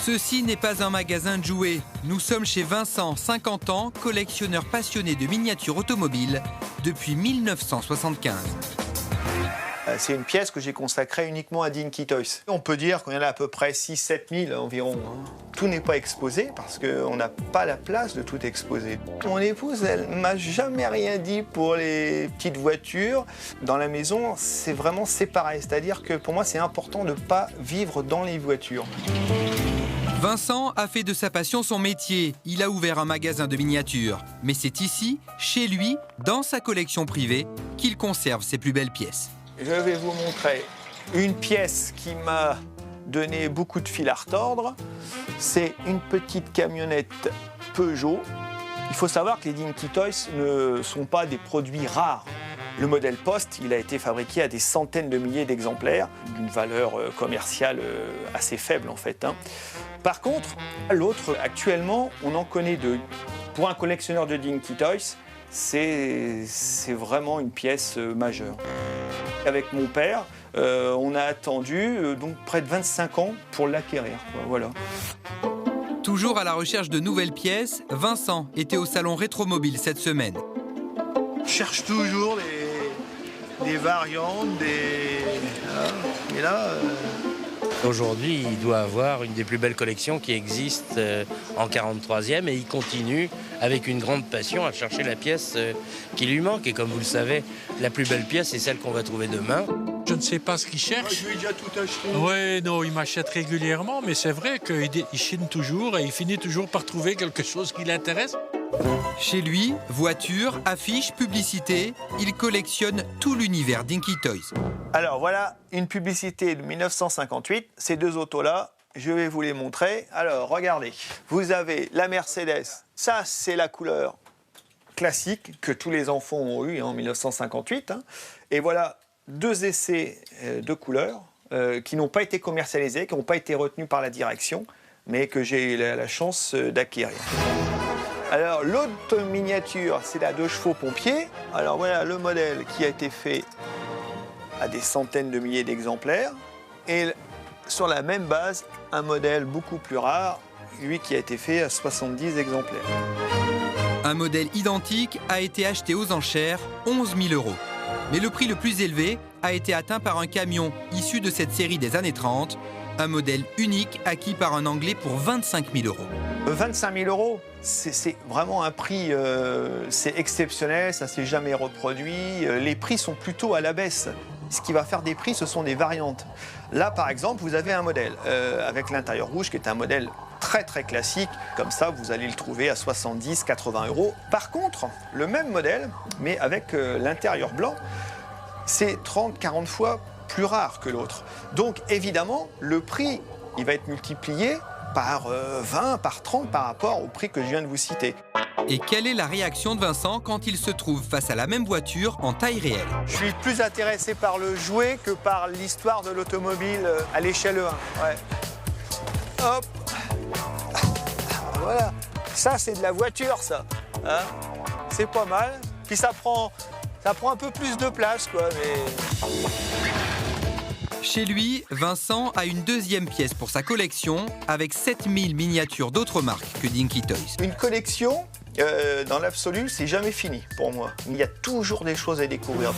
Ceci n'est pas un magasin de jouets. Nous sommes chez Vincent, 50 ans, collectionneur passionné de miniatures automobiles depuis 1975. C'est une pièce que j'ai consacrée uniquement à Dinky Toys. On peut dire qu'il y en a à peu près 6-7 000 environ. Tout n'est pas exposé parce qu'on n'a pas la place de tout exposer. Mon épouse, elle m'a jamais rien dit pour les petites voitures. Dans la maison, c'est vraiment séparé. C'est-à-dire que pour moi, c'est important de ne pas vivre dans les voitures. Vincent a fait de sa passion son métier. Il a ouvert un magasin de miniatures. Mais c'est ici, chez lui, dans sa collection privée, qu'il conserve ses plus belles pièces. Je vais vous montrer une pièce qui m'a donné beaucoup de fil à retordre. C'est une petite camionnette Peugeot. Il faut savoir que les Dinky Toys ne sont pas des produits rares. Le modèle Post, il a été fabriqué à des centaines de milliers d'exemplaires, d'une valeur commerciale assez faible en fait. Par contre, l'autre, actuellement, on en connaît deux. Pour un collectionneur de Dinky Toys, c'est vraiment une pièce majeure. Avec mon père, on a attendu donc près de 25 ans pour l'acquérir. Voilà. Toujours à la recherche de nouvelles pièces, Vincent était au salon Rétromobile cette semaine. Je cherche toujours des variantes, Et là... Aujourd'hui, il doit avoir une des plus belles collections qui existent en 43e et il continue avec une grande passion à chercher la pièce qui lui manque. Et comme vous le savez, la plus belle pièce, c'est celle qu'on va trouver demain. Je ne sais pas ce qu'il cherche. Je lui ai déjà tout acheté. Oui, non, il m'achète régulièrement, mais c'est vrai qu'il chine toujours et il finit toujours par trouver quelque chose qui l'intéresse. Chez lui, voitures, affiches, publicités, il collectionne tout l'univers Dinky Toys. Alors voilà une publicité de 1958. Ces deux autos-là, je vais vous les montrer. Alors regardez, vous avez la Mercedes. Ça, c'est la couleur classique que tous les enfants ont eu en 1958. Et voilà deux essais de couleurs qui n'ont pas été commercialisés, qui n'ont pas été retenus par la direction, mais que j'ai eu la chance d'acquérir. Alors l'autre miniature, c'est la 2 chevaux pompier. Alors voilà le modèle qui a été fait à des centaines de milliers d'exemplaires. Et sur la même base, un modèle beaucoup plus rare, lui qui a été fait à 70 exemplaires. Un modèle identique a été acheté aux enchères 11 000 €. Mais le prix le plus élevé a été atteint par un camion issu de cette série des années 30, un modèle unique acquis par un Anglais pour 25 000 €. 25 000 €, c'est vraiment un prix, c'est exceptionnel, ça ne s'est jamais reproduit. Les prix sont plutôt à la baisse. Ce qui va faire des prix, ce sont des variantes. Là, par exemple, vous avez un modèle avec l'intérieur rouge qui est un modèle très très classique. Comme ça, vous allez le trouver à 70, 80 €. Par contre, le même modèle, mais avec l'intérieur blanc, c'est 30, 40 fois plus rare que l'autre. Donc, évidemment, le prix, il va être multiplié par 20, par 30 par rapport au prix que je viens de vous citer. Et quelle est la réaction de Vincent quand il se trouve face à la même voiture en taille réelle? Je suis plus intéressé par le jouet que par l'histoire de l'automobile à l'échelle 1. Ouais. Hop. Voilà. Ça, c'est de la voiture, ça. C'est pas mal. Puis ça prend un peu plus de place, quoi. Mais... Chez lui, Vincent a une deuxième pièce pour sa collection avec 7000 miniatures d'autres marques que Dinky Toys. Une collection, dans l'absolu, c'est jamais fini pour moi. Il y a toujours des choses à découvrir.